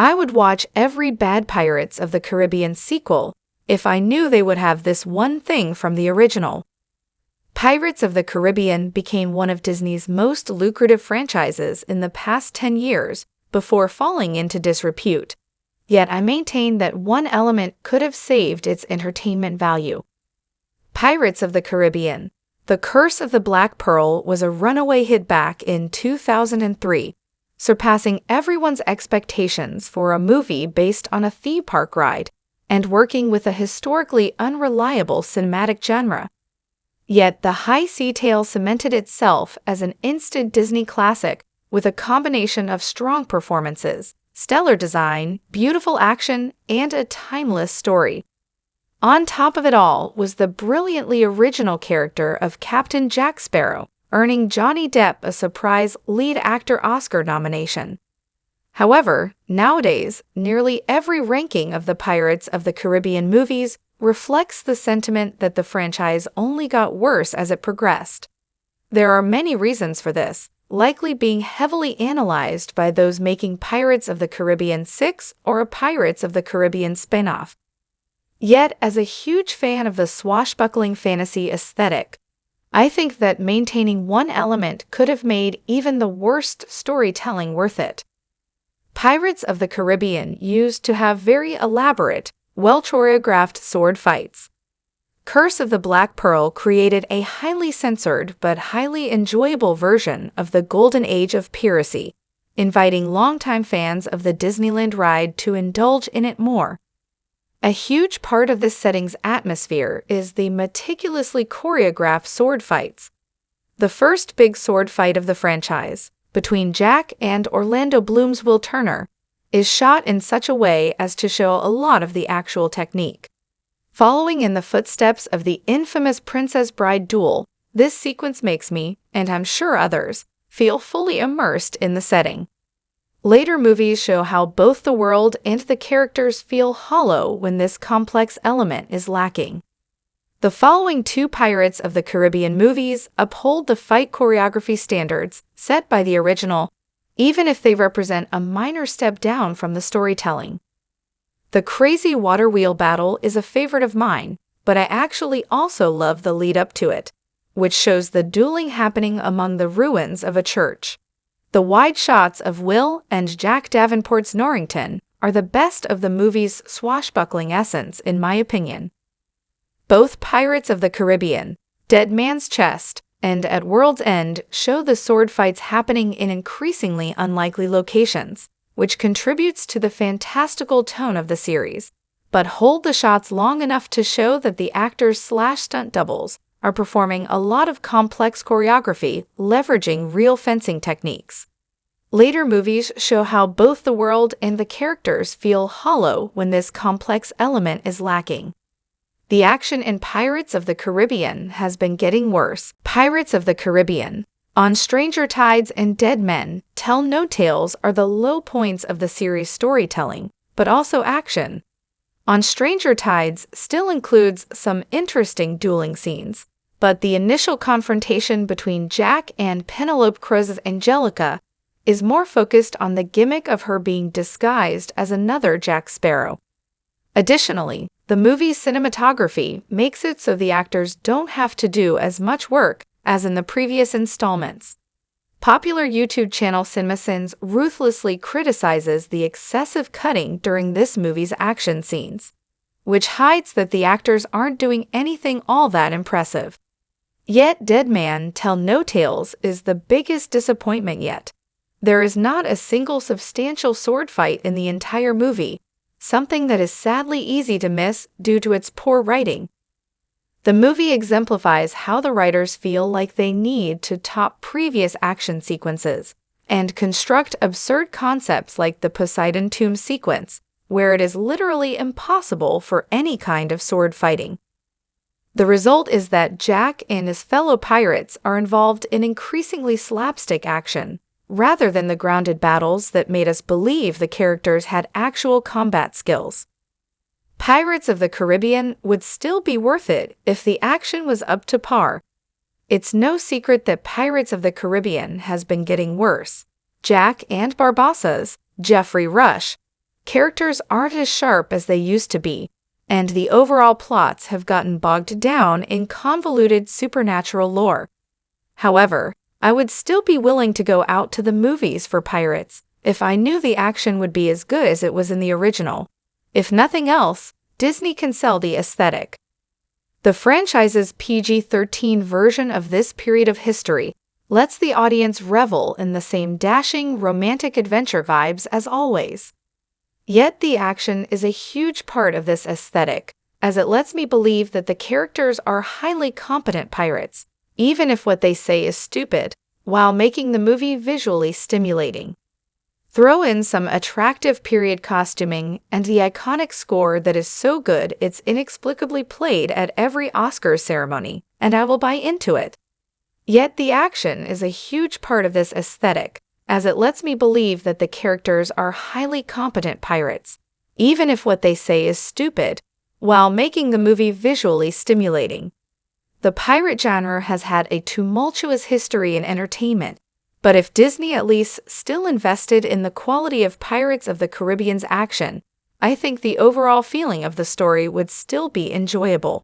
I would watch every bad Pirates of the Caribbean sequel if I knew they would have this one thing from the original. Pirates of the Caribbean became one of Disney's most lucrative franchises in the past 10 years before falling into disrepute. Yet I maintain that one element could have saved its entertainment value. Pirates of the Caribbean: The Curse of the Black Pearl was a runaway hit back in 2003, surpassing everyone's expectations for a movie based on a theme park ride and working with a historically unreliable cinematic genre. Yet the High Sea Tale cemented itself as an instant Disney classic with a combination of strong performances, stellar design, beautiful action, and a timeless story. On top of it all was the brilliantly original character of Captain Jack Sparrow, earning Johnny Depp a surprise lead actor Oscar nomination. However, nowadays, nearly every ranking of the Pirates of the Caribbean movies reflects the sentiment that the franchise only got worse as it progressed. There are many reasons for this, likely being heavily analyzed by those making Pirates of the Caribbean 6 or a Pirates of the Caribbean spin-off. Yet, as a huge fan of the swashbuckling fantasy aesthetic, I think that maintaining one element could have made even the worst storytelling worth it. Pirates of the Caribbean used to have very elaborate, well-choreographed sword fights. Curse of the Black Pearl created a highly censored but highly enjoyable version of the golden age of piracy, inviting longtime fans of the Disneyland ride to indulge in it more. A huge part of this setting's atmosphere is the meticulously choreographed sword fights. The first big sword fight of the franchise, between Jack and Orlando Bloom's Will Turner, is shot in such a way as to show a lot of the actual technique. Following in the footsteps of the infamous Princess Bride duel, this sequence makes me, and I'm sure others, feel fully immersed in the setting. Later movies show how both the world and the characters feel hollow when this complex element is lacking. The following two Pirates of the Caribbean movies uphold the fight choreography standards set by the original, even if they represent a minor step down from the storytelling. The crazy water wheel battle is a favorite of mine, but I actually also love the lead up to it, which shows the dueling happening among the ruins of a church. The wide shots of Will and Jack Davenport's Norrington are the best of the movie's swashbuckling essence, in my opinion. Both Pirates of the Caribbean, Dead Man's Chest, and At World's End show the sword fights happening in increasingly unlikely locations, which contributes to the fantastical tone of the series, but hold the shots long enough to show that the actors/stunt doubles are performing a lot of complex choreography, leveraging real fencing techniques. Later movies show how both the world and the characters feel hollow when this complex element is lacking. The action in Pirates of the Caribbean has been getting worse. Pirates of the Caribbean, On Stranger Tides and Dead Men Tell No Tales are the low points of the series' storytelling, but also action. On Stranger Tides still includes some interesting dueling scenes, but the initial confrontation between Jack and Penelope Cruz's Angelica is more focused on the gimmick of her being disguised as another Jack Sparrow. Additionally, the movie's cinematography makes it so the actors don't have to do as much work as in the previous installments. Popular YouTube channel CinemaSins ruthlessly criticizes the excessive cutting during this movie's action scenes, which hides that the actors aren't doing anything all that impressive. Yet Dead Man Tell No Tales is the biggest disappointment yet. There is not a single substantial sword fight in the entire movie, something that is sadly easy to miss due to its poor writing. The movie exemplifies how the writers feel like they need to top previous action sequences and construct absurd concepts like the Poseidon Tomb sequence, where it is literally impossible for any kind of sword fighting. The result is that Jack and his fellow pirates are involved in increasingly slapstick action, rather than the grounded battles that made us believe the characters had actual combat skills. Pirates of the Caribbean would still be worth it if the action was up to par. It's no secret that Pirates of the Caribbean has been getting worse. Jack and Barbassa's Geoffrey Rush characters aren't as sharp as they used to be, and the overall plots have gotten bogged down in convoluted supernatural lore. However, I would still be willing to go out to the movies for Pirates if I knew the action would be as good as it was in the original. If nothing else, Disney can sell the aesthetic. The franchise's PG-13 version of this period of history lets the audience revel in the same dashing, romantic adventure vibes as always. Yet the action is a huge part of this aesthetic, as it lets me believe that the characters are highly competent pirates, even if what they say is stupid, while making the movie visually stimulating. Throw in some attractive period costuming and the iconic score that is so good it's inexplicably played at every Oscars ceremony, and I will buy into it. Yet the action is a huge part of this aesthetic, as it lets me believe that the characters are highly competent pirates, even if what they say is stupid, while making the movie visually stimulating. The pirate genre has had a tumultuous history in entertainment, but if Disney at least still invested in the quality of Pirates of the Caribbean's action, I think the overall feeling of the story would still be enjoyable.